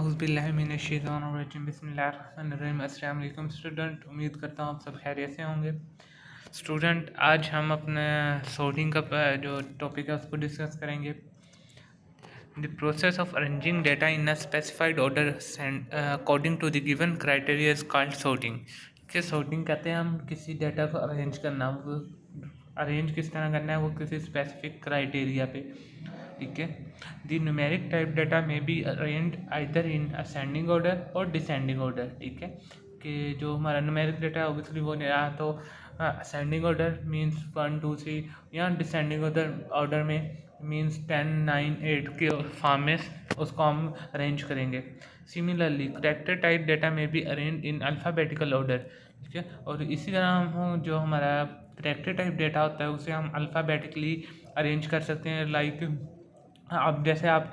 औज़ुबिल्लाहिमिनश्शैतानिर्रजीम बिस्मिल्लाहिर्रहमानिर्रहीम। अस्सलाम वालेकुम स्टूडेंट, उम्मीद करता हूँ आप सब खैरियत से होंगे। स्टूडेंट, आज हम अपने सॉर्टिंग का जो टॉपिक है उसको डिस्कस करेंगे। The process of arranging data in a specified order according to the given criteria is called sorting. कि सॉर्टिंग कहते हैं हम किसी डाटा को अरेंज करना, वो अरेंज किस तरह करना है, वो किसी स्पेसिफिक क्राइटेरिया पे। ठीक है। द न्यूमेरिक टाइप डाटा में be arrange either in ascending order और डिसेंडिंग ऑर्डर। ठीक है, कि जो हमारा न्यूमेरिक डाटा है ऑब्वियसली वो या तो असेंडिंग ऑर्डर मीन्स 1 2 3, या डिसेंडिंग ऑर्डर में मीन्स 10 9 8 के फॉर्म में उसको हम अरेंज करेंगे। सिमिलरली करेक्टर टाइप डाटा में भी अरेंज इन अल्फ़ाबेटिकल ऑर्डर। ठीक है, और इसी तरह हम जो हमारा करेक्टर टाइप डाटा होता है उसे हम अल्फ़ाबेटिकली अरेंज कर सकते हैं। लाइक अब जैसे आप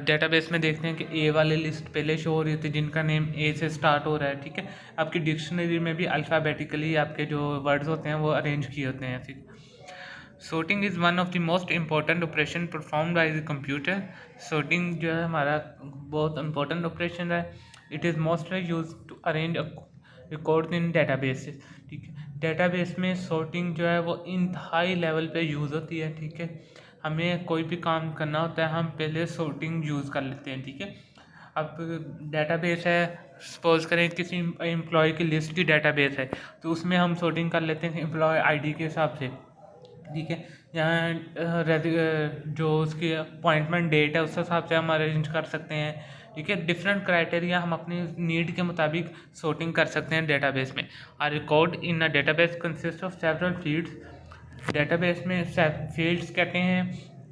डेटाबेस में देखते हैं कि ए वाले लिस्ट पहले शो हो रही थी जिनका नेम ए से स्टार्ट हो रहा है। ठीक है, आपकी डिक्शनरी में भी अल्फ़ाबेटिकली आपके जो वर्ड्स होते हैं वो अरेंज किए होते हैं ऐसे। sorting is one of the most important operation perform by the computer. sorting जो है हमारा बहुत इम्पोर्टेंट ऑपरेशन है। It is mostly use to arrange record in database. ठीक है, डेटाबेस में sorting जो है वो इंतहाई लेवल पे यूज़ होती है। ठीक है, हमें कोई भी काम करना होता है हम पहले sorting यूज़ कर लेते हैं। ठीक है, अब डेटाबेस है, सपोज करें किसी एम्प्लॉय की लिस्ट की डेटाबेस है तो उसमें हम sorting कर लेते हैं एम्प्लॉय आईडी के हिसाब से। ठीक है, यहाँ जो उसकी अपॉइंटमेंट डेट है उस हिसाब से हम अरेंज कर सकते हैं। ठीक है, डिफरेंट क्राइटेरिया हम अपनी नीड के मुताबिक sorting कर सकते हैं डेटाबेस में। Are record in a database consist of several fields. Database में फील्ड्स कहते हैं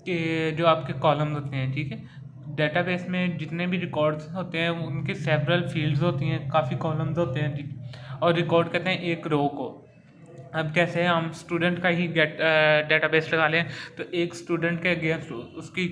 कि जो आपके कॉलम होते हैं। ठीक है, डेटाबेस में जितने भी रिकॉर्ड्स होते हैं उनकी सेवरल फील्ड्स होती हैं, काफ़ी कॉलम्स होते हैं। ठीक, और रिकॉर्ड कहते हैं एक रो को। अब कैसे हम स्टूडेंट का ही डेटाबेस लगा लें तो एक स्टूडेंट के अगेंस्ट उसकी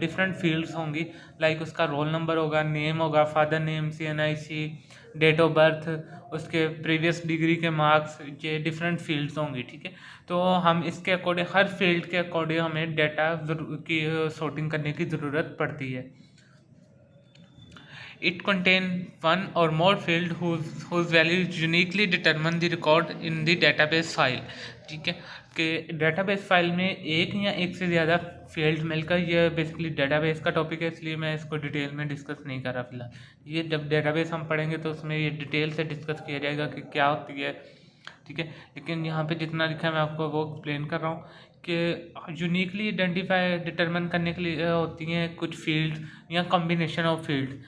डिफरेंट फील्ड्स होंगी। लाइक उसका रोल नंबर होगा, नेम होगा, father name, CNIC, date of birth, उसके प्रीवियस डिग्री के मार्क्स, ये डिफरेंट फील्ड्स होंगी। ठीक है, तो हम इसके अकॉर्डिंग हर फील्ड के अकॉर्डिंग हमें डाटा की sorting करने की ज़रूरत पड़ती है। It contains one or more field whose values uniquely determine the record in the database file। ठीक है, कि डेटाबेस फाइल में एक या एक से ज़्यादा फील्ड मिलकर ये बेसिकली डेटाबेस का टॉपिक है, इसलिए मैं इसको डिटेल में डिस्कस नहीं कर रहा फिलहाल। ये जब डेटाबेस हम पढ़ेंगे तो उसमें ये डिटेल से डिस्कस किया जाएगा कि क्या होती है। ठीक है, लेकिन यहाँ पे जितना लिखा है मैं आपको वो एक्सप्लेन कर रहा हूँ कि यूनिकली आइडेंटिफाई डिटरमिन करने के लिए होती हैं कुछ फील्ड या कॉम्बिनेशन ऑफ फील्ड।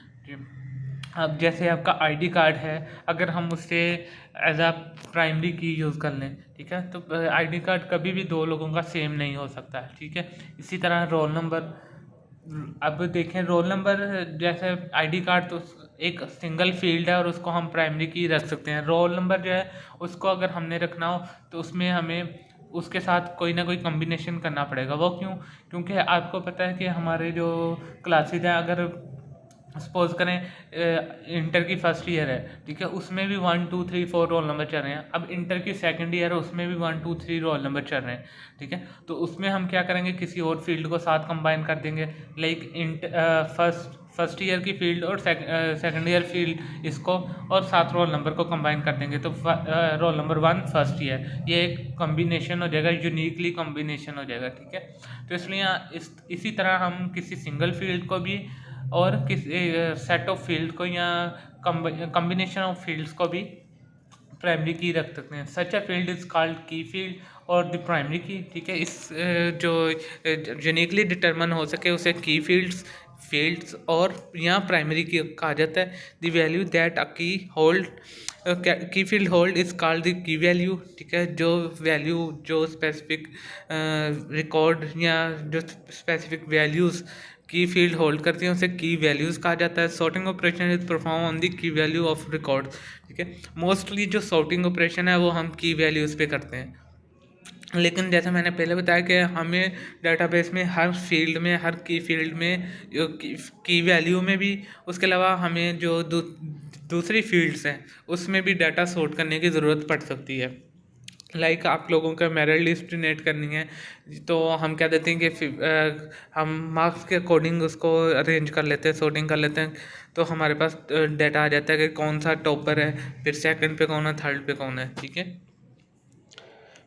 अब जैसे आपका आईडी कार्ड है, अगर हम उससे एज आ प्राइमरी की यूज़ कर लें, ठीक है, तो आईडी कार्ड कभी भी दो लोगों का सेम नहीं हो सकता है। ठीक है, इसी तरह रोल नंबर। अब देखें रोल नंबर जैसे आईडी कार्ड तो एक सिंगल फील्ड है और उसको हम प्राइमरी की रख सकते हैं। रोल नंबर जो है उसको अगर हमने रखना हो तो उसमें हमें उसके साथ कोई ना कोई कॉम्बिनेशन करना पड़ेगा। वो क्यों? क्योंकि आपको पता है कि हमारे जो क्लासेज हैं, अगर सपोज करें इंटर की फर्स्ट ईयर है, ठीक है, उसमें भी 1 2 3 4 रोल नंबर चल रहे हैं। अब इंटर की सेकंड ईयर है, उसमें भी 1 2 3 रोल नंबर चल रहे हैं। ठीक है, तो उसमें हम क्या करेंगे, किसी और फील्ड को साथ कंबाइन कर देंगे। लाइक फर्स्ट ईयर की फील्ड और सेकंड ईयर फील्ड इसको और साथ रोल नंबर को कंबाइन कर देंगे तो रोल नंबर 1 फर्स्ट ईयर, ये एक कॉम्बिनेशन हो जाएगा, यूनिकली कॉम्बिनेशन हो जाएगा। ठीक है, तो इसलिए इसी तरह हम किसी सिंगल फील्ड को भी और किसी सेट ऑफ फील्ड को या कॉम्बिनेशन ऑफ फील्ड्स को भी प्राइमरी की रख सकते हैं। सच अ फील्ड इज कॉल्ड की फील्ड और द प्राइमरी की। ठीक है, इस जो यूनिकली डिटरमिन हो सके उसे की फील्ड्स और या प्राइमरी की कहा जाता है। द वैल्यू दैट अ की होल्ड की field hold is called the key value. ठीक है, जो वैल्यू जो स्पेसिफिक रिकॉर्ड या जो स्पेसिफिक वैल्यूज़ की फील्ड होल्ड करती हैं उसे की वैल्यूज़ कहा जाता है। Sorting operation is perform on the key value of record. ठीक है, मोस्टली जो सॉर्टिंग ऑपरेशन है वो हम की वैल्यूज़ पे करते हैं। लेकिन जैसा मैंने पहले बताया कि हमें डेटाबेस में हर फील्ड में, हर की फील्ड में की वैल्यू में भी, उसके अलावा हमें जो दूसरी फील्ड्स हैं उसमें भी डाटा सॉर्ट करने की ज़रूरत पड़ सकती है। लाइक आप लोगों का मेरिट लिस्ट जनरेट करनी है, तो हम क्या देते हैं कि हम मार्क्स के अकॉर्डिंग उसको अरेंज कर लेते हैं, सॉर्टिंग कर लेते हैं, तो हमारे पास डाटा आ जाता है कि कौन सा टॉपर है, फिर सेकंड पे कौन है, थर्ड पे कौन है, ठीक है।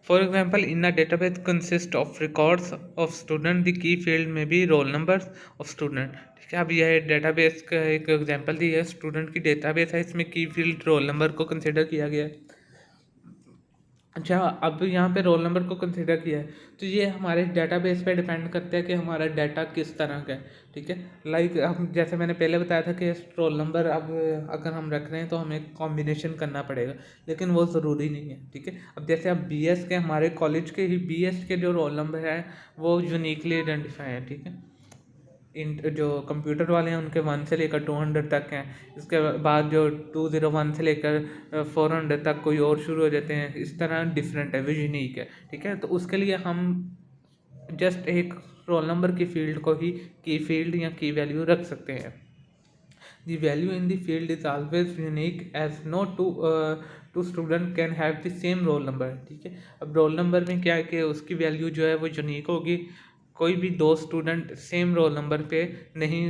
For example, in a database consist of records of student, the key field में भी रोल नंबर ऑफ स्टूडेंट, ठीक है। अब यह डेटाबेस का एक एग्जांपल दी है, स्टूडेंट की डेटाबेस है, इसमें की फील्ड रोल नंबर को कंसिडर किया गया है। अच्छा, अब यहाँ पे रोल नंबर को कंसिडर किया है, तो ये हमारे डेटाबेस पे डिपेंड करता है कि हमारा डाटा किस तरह का है, ठीक है। लाइक हम जैसे मैंने पहले बताया था कि रोल नंबर अब अगर हम रख रहे हैं तो हमें कॉम्बिनेशन करना पड़ेगा, लेकिन वो ज़रूरी नहीं है, ठीक है। अब जैसे अब बीएस के, हमारे कॉलेज के ही बीएस के जो रोल नंबर है वो यूनिकली आइडेंटिफाई है, ठीक है। इन जो कंप्यूटर वाले हैं उनके 1 से लेकर 200 तक हैं, इसके बाद जो 201 से लेकर 400 तक कोई और शुरू हो जाते हैं, इस तरह डिफरेंट है, वो यूनिक है, ठीक है। तो उसके लिए हम जस्ट एक रोल नंबर की फील्ड को ही की फील्ड या की वैल्यू रख सकते हैं। The value in the field is always unique as no two student can have the same roll number, ठीक है। अब रोल नंबर में क्या है कि उसकी वैल्यू जो है वो यूनिक होगी, कोई भी दो स्टूडेंट सेम रोल नंबर पे नहीं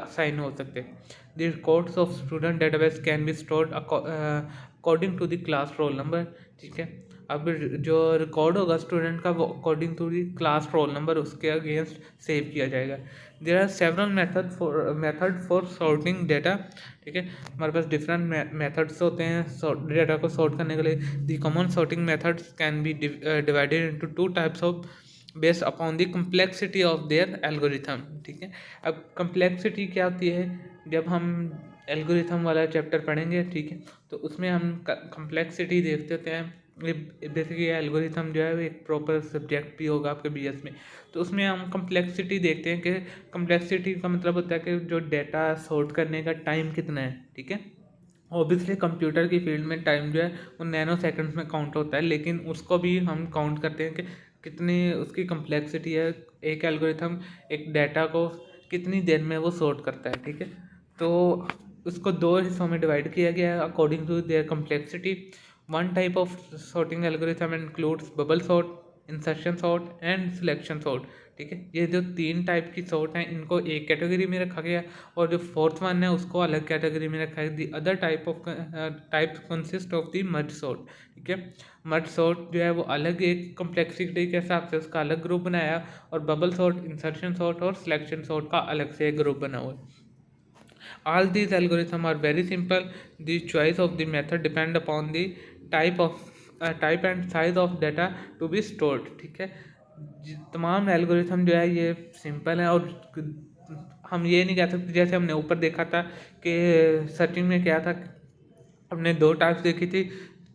साइन हो सकते। The records of student database can be stored according to the class roll number, ठीक है। अब जो रिकॉर्ड होगा स्टूडेंट का वो according to the class roll number उसके अगेंस्ट सेव किया जाएगा। There are several method for sorting data, ठीक है। हमारे पास डिफरेंट मेथड्स होते हैं डेटा को सॉर्ट करने के लिए। The common sorting methods can be divided into 2 types of based upon the complexity of their algorithm, ठीक है। अब कम्प्लेक्सिटी क्या होती है, जब हम एल्गोरिथम वाला चैप्टर पढ़ेंगे, ठीक है, तो उसमें हम कम्प्लेक्सिटी देखते होते हैं। बेसिकली एल्गोरिथम जो है वो एक प्रॉपर सब्जेक्ट भी होगा आपके बीएस में, तो उसमें हम कम्प्लेक्सिटी देखते हैं कि कम्प्लेक्सिटी का मतलब होता है कि जो डेटा सॉर्ट करने का टाइम कितना है, ठीक है। ऑब्वियसली कंप्यूटर की फील्ड में टाइम जो है वो नैनो सेकंड्स में काउंट होता है, लेकिन उसको भी हम काउंट करते हैं कि कितनी उसकी कम्प्लेक्सिटी है, एक एल्गोरिथम एक डाटा को कितनी देर में वो सॉर्ट करता है, ठीक है। तो उसको दो हिस्सों में डिवाइड किया गया है according to their complexity. One type of sorting algorithm includes bubble sort, insertion sort and selection sort, ठीक है। ये जो 3 टाइप की सॉर्ट हैं इनको एक कैटेगरी में रखा गया, और जो फोर्थ वन है उसको अलग कैटेगरी में रखा है। The other type consist of the merge sort, ठीक है। मर्ज सॉर्ट जो है वो अलग एक कम्प्लेक्सिटी के हिसाब से उसका अलग ग्रुप बनाया, और बबल सॉर्ट, इंसर्शन सॉर्ट और सिलेक्शन सॉर्ट का अलग से एक ग्रुप बना हुआ है। All these algorithms are very simple. The choice of the method depend upon the type and size of data to be stored, ठीक है। तमाम एल्गोरिथम जो है ये सिंपल है, और हम ये नहीं कह सकते, जैसे हमने ऊपर देखा था कि सर्चिंग में क्या था, हमने 2 टाइप्स देखी थी,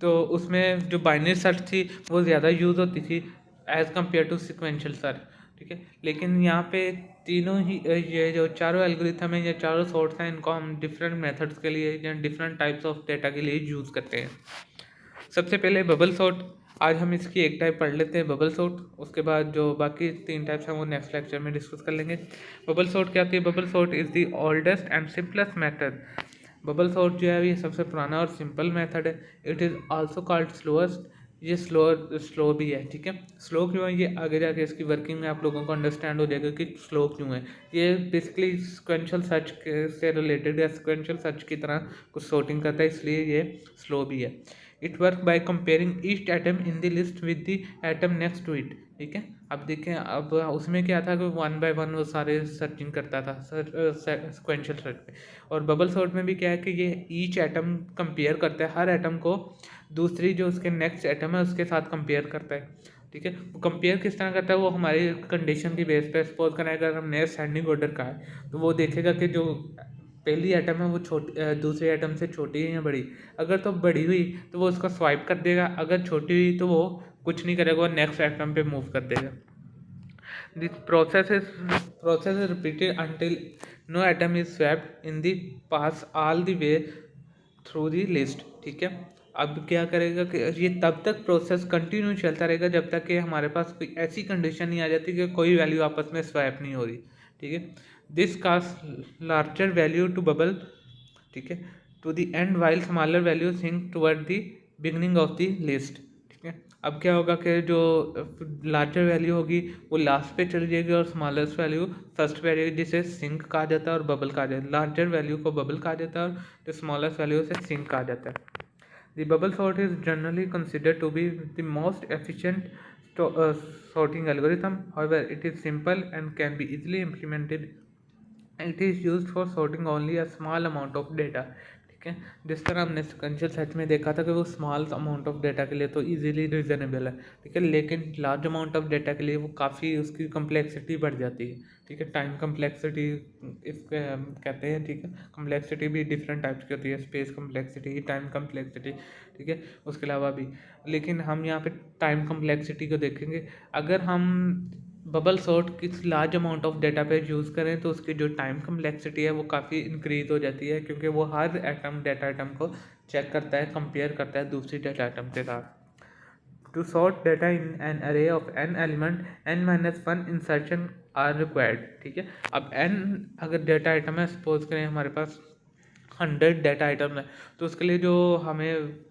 तो उसमें जो बाइनरी सर्च थी वो ज़्यादा यूज़ होती थी as compare to sequential search, ठीक है। लेकिन यहाँ पे तीनों ही ये जो चारों एल्गोरिथम है, ये चारों सोर्स हैं, इनको हम डिफरेंट मेथड्स के लिए या डिफरेंट टाइप्स ऑफ डेटा के लिए यूज़ करते हैं। सबसे पहले बबल सॉर्ट, आज हम इसकी एक टाइप पढ़ लेते हैं, बबल सॉर्ट। उसके बाद जो बाकी 3 टाइप्स हैं वो नेक्स्ट लेक्चर में डिस्कस कर लेंगे। बबल सॉर्ट क्या होती है? Bubble sort is the oldest and simplest method. Bubble sort जो है ये सबसे पुराना और सिंपल मेथड है। It is also called slowest. ये स्लो भी है, ठीक है। स्लो क्यों है, ये आगे जाके इसकी वर्किंग में आप लोगों को अंडरस्टैंड हो जाएगा कि स्लो क्यों है। ये बेसिकली सिक्वेंशियल सर्च से रिलेटेड या सिक्वेंशियल सर्च की तरह कुछ सॉर्टिंग करता है, इसलिए ये स्लो भी है। It work by comparing each item in the list with the item next to it, ठीक है। अब देखें, अब उसमें क्या था कि 1 बाय 1 वो सारे सर्चिंग करता था सिक्वेंशियल सर्च पे, और बबल सॉर्ट में भी क्या है कि ये ईच एटम कंपेयर करता है, हर एटम को दूसरी जो उसके नेक्स्ट एटम है उसके साथ कंपेयर करता है, ठीक है। वो कंपेयर किस तरह करता है, वो हमारी कंडीशन की बेस पे, सपोज करें अगर हमने असेंडिंग ऑर्डर का है तो वो देखेगा कि जो पहली एटम है वो दूसरे एटम से छोटी है या बड़ी। अगर तो बड़ी हुई तो वो उसका स्वाइप कर देगा, अगर छोटी हुई तो वो कुछ नहीं करेगा, वो नेक्स्ट एटम पे मूव कर देगा। The process is repeated until no atom is swapped in the pass all the way through the list, ठीक है। अब क्या करेगा कि ये तब तक प्रोसेस कंटिन्यू चलता रहेगा जब तक कि हमारे पास कोई ऐसी कंडीशन नहीं आ जाती कि कोई वैल्यू आपस में स्वैप नहीं हो रही, ठीक है। This causes larger value to bubble, ठीक है, to the end while smaller value sink toward the beginning of the list, ठीक है। अब क्या होगा कि जो लार्जर वैल्यू होगी वो लास्ट पे चली जाएगी और स्मॉलेस्ट वैल्यू फर्स्ट पे आ जाएगी, जिसे सिंक कहा जाता है और बबल कहा जाता है। लार्जर वैल्यू को बबल कहा जाता है और जो स्मॉलेस्ट वैल्यू से सिंक कहा जाता है। The bubble sort is generally considered to be the most efficient sorting algorithm. However, it is simple and can be easily implemented. It is used for sorting only a small amount of data. ठीक है, जिस तरह हमने sequential search में देखा था कि वो स्मॉल अमाउंट ऑफ डेटा के लिए तो इजीली रीजनेबल है, ठीक है, लेकिन लार्ज अमाउंट ऑफ डेटा के लिए वो काफ़ी उसकी कम्प्लेक्सिटी बढ़ जाती है, ठीक है। टाइम कम्प्लेक्सिटी इसके कहते हैं, ठीक है। कम्प्लेक्सिटी भी डिफरेंट टाइप्स की होती है, स्पेस कम्प्लेक्सिटी, टाइम कम्प्लेक्सिटी, ठीक है, उसके अलावा भी। लेकिन हम यहाँ पे टाइम कम्प्लेक्सिटी को देखेंगे। अगर हम बबल सॉर्ट किस लार्ज अमाउंट ऑफ डेटा पे यूज़ करें तो उसकी जो टाइम कम्प्लेक्सिटी है वो काफ़ी इंक्रीज़ हो जाती है, क्योंकि वो हर डेटा आइटम को चेक करता है, कंपेयर करता है दूसरी डेटा आइटम के साथ। To sort data in an array of n element n-1 insertion are required, ठीक है। अब n अगर डेटा आइटम है, सपोज करें हमारे पास 100 डेटा आइटम है, तो उसके लिए जो हमें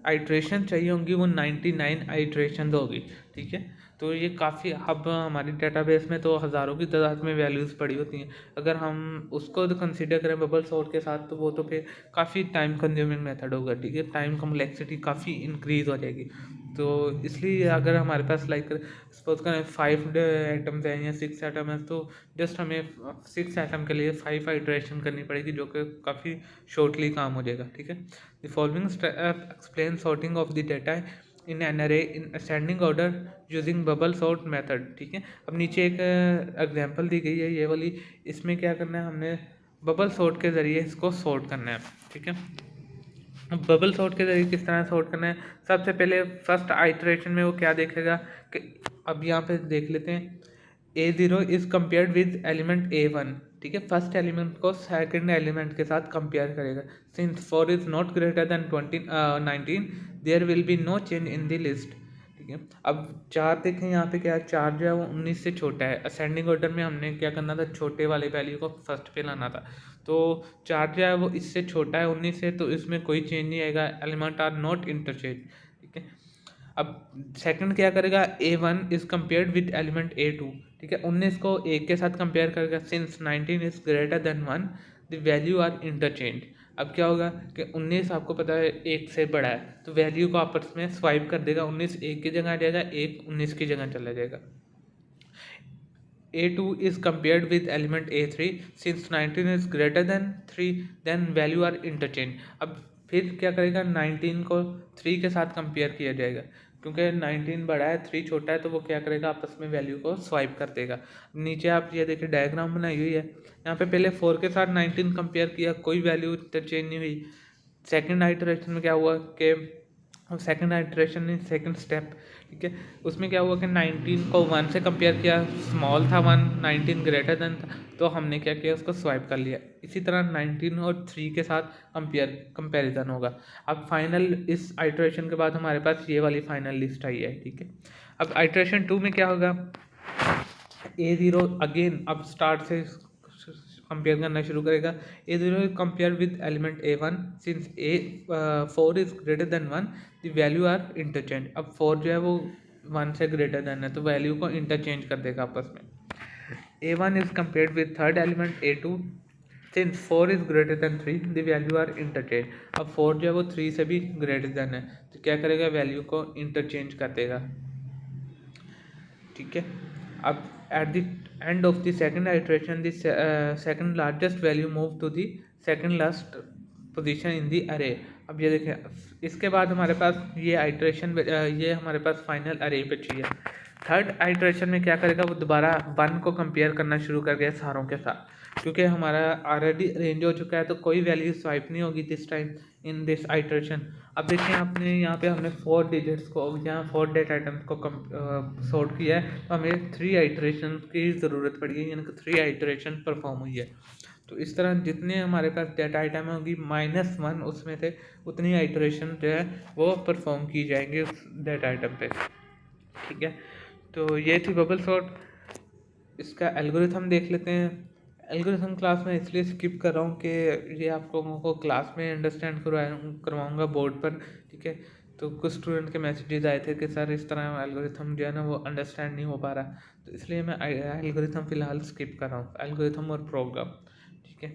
आइट्रेशन चाहिए होंगी वो 99 आइट्रेशन होगी, ठीक है। तो ये काफ़ी, अब हमारी डेटाबेस में तो हज़ारों की तादाद में वैल्यूज़ पड़ी होती हैं। अगर हम उसको कंसीडर करें बबल सॉर्ट के साथ तो वो तो फिर काफ़ी टाइम कंज्यूमिंग मेथड होगा, ठीक है। टाइम कम्प्लेक्सिटी काफ़ी इंक्रीज़ हो जाएगी। तो इसलिए अगर हमारे पास लाइक सपोज करें 5 आइटम्स हैं या 6 आइटम है, तो जस्ट हमें 6 आइटम के लिए 5 आइट्रेशन करनी पड़ेगी, जो कि काफ़ी शॉर्टली काम हो जाएगा, ठीक है। The following step explain sorting of the data in an array in ascending order using bubble sort method, ठीक है। अब नीचे एक एग्जांपल दी गई है ये वाली, इसमें क्या करना है, हमने बबल सॉर्ट के ज़रिए इसको सॉर्ट करना है, ठीक है। अब बबल सॉर्ट के ज़रिए किस तरह सॉर्ट करना है, सबसे पहले फर्स्ट आइटरेशन में वो क्या देखेगा कि, अब यहाँ पे देख लेते हैं, A0 is compared with element A1, ठीक है। फर्स्ट एलिमेंट को सेकंड एलिमेंट के साथ कंपेयर करेगा। Since 4 is not greater than 19 there will be no change in the list, ठीक है। अब 4 देखें, यहाँ पे क्या है, 4 जो है वो 19 से छोटा है। असेंडिंग ऑर्डर में हमने क्या करना था, छोटे वाले वैल्यू को फर्स्ट पे लाना था। तो 4 जो है वो इससे छोटा है 19 से, तो इसमें कोई चेंज नहीं आएगा, एलिमेंट आर नॉट इंटरचेंज, ठीक है। अब सेकंड क्या करेगा, A1 is compared with element A2, ठीक है। 19 को 1 के साथ कंपेयर करेगा। Since 19 is greater than 1 the value are interchange. अब क्या होगा कि 19 आपको पता है 1 से बड़ा है, तो वैल्यू को आपस में स्वाइप कर देगा। 19 1 की जगह आ जाएगा, 1 19 की जगह चला जाएगा। A2 is compared with element A3 since 19 is greater than 3 then value are interchange। अब फिर क्या करेगा, 19 को 3 के साथ कंपेयर किया जाएगा, क्योंकि 19 बड़ा है 3 छोटा है, तो वो क्या करेगा, आपस में वैल्यू को स्वाइप कर देगा। नीचे आप ये देखिए डायग्राम बनाई हुई है, यहाँ पे पहले 4 के साथ 19 कंपेयर किया, कोई वैल्यू इंटरचेंज नहीं हुई। सेकेंड आइटरेशन में क्या हुआ कि second iteration in second step, ठीक है, उसमें क्या हुआ कि 19 को 1 से कंपेयर किया, स्मॉल था 1, 19 ग्रेटर देन था, तो हमने क्या किया, उसको स्वाइप कर लिया। इसी तरह 19 और 3 के साथ कंपेरिजन होगा। अब फाइनल इस आइटरेशन के बाद हमारे पास ये वाली फाइनल लिस्ट आई है, ठीक है। अब आइटरेशन 2 में क्या होगा, A0 अगेन अब स्टार्ट से कंपेयर करना शुरू करेगा। A0 compare with element A1 since A4 is greater than 1 the value are interchange. अब 4 जो है वो 1 से ग्रेटर देन है, तो वैल्यू को इंटरचेंज कर देगा आपस में। A1 इज compared with third element A2 since 4 is greater than 3 the value are interchange. अब 4 जो है वो 3 से भी ग्रेटर देन है, तो क्या करेगा, वैल्यू को इंटरचेंज कर देगा, ठीक है। अब at the end of the second iteration the second largest value move to the second last position in the array। अब ये देखें, इसके बाद हमारे पास ये आइटरेशन, ये हमारे पास फाइनल अरे बची है। थर्ड आइटरेशन में क्या करेगा, वो दोबारा 1 को कंपेयर करना शुरू कर गया सारों के साथ, क्योंकि हमारा ऑलरेडी रेंज हो चुका है, तो कोई वैल्यू स्वाइप नहीं होगी this time in this iteration. अब देखिए, आपने यहाँ पे हमने 4 डिजिट्स को, यहाँ 4 डेटा आइटम्स को सॉर्ट किया है, तो हमें 3 आइटरेशन की ज़रूरत पड़ी है, यानी कि 3 आइटरेशन परफॉर्म हुई है। तो इस तरह जितने हमारे पास डेटा आइटम होगी -1 उसमें से उतनी आइटरेशन जो है वो परफॉर्म की जाएंगी उस डेटा आइटम पे, ठीक है। तो ये थी बबल सॉर्ट। इसका एल्गोरिथम देख लेते हैं। एल्गोरिथम क्लास में इसलिए स्किप कर रहा हूँ कि ये आप लोगों को क्लास में अंडरस्टैंड करवाऊँगा बोर्ड पर, ठीक है। तो कुछ स्टूडेंट के मैसेजेस आए थे कि सर इस तरह एल्गोरिथम जो है ना वो अंडरस्टैंड नहीं हो पा रहा, तो इसलिए मैं एल्गोरिथम फ़िलहाल स्किप कर रहा हूँ, एल्गोरिथम और प्रोग्राम। ठीक है,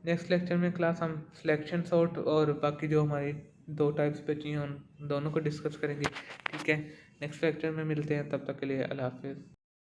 नेक्स्ट लेक्चर में क्लास हम सिलेक्शन सॉर्ट और बाकी जो हमारी 2 टाइप्स बची हैं उन दोनों को डिस्कस करेंगे। ठीक है, नेक्स्ट लेक्चर में मिलते हैं, तब तक के लिए अल्लाह हाफिज़।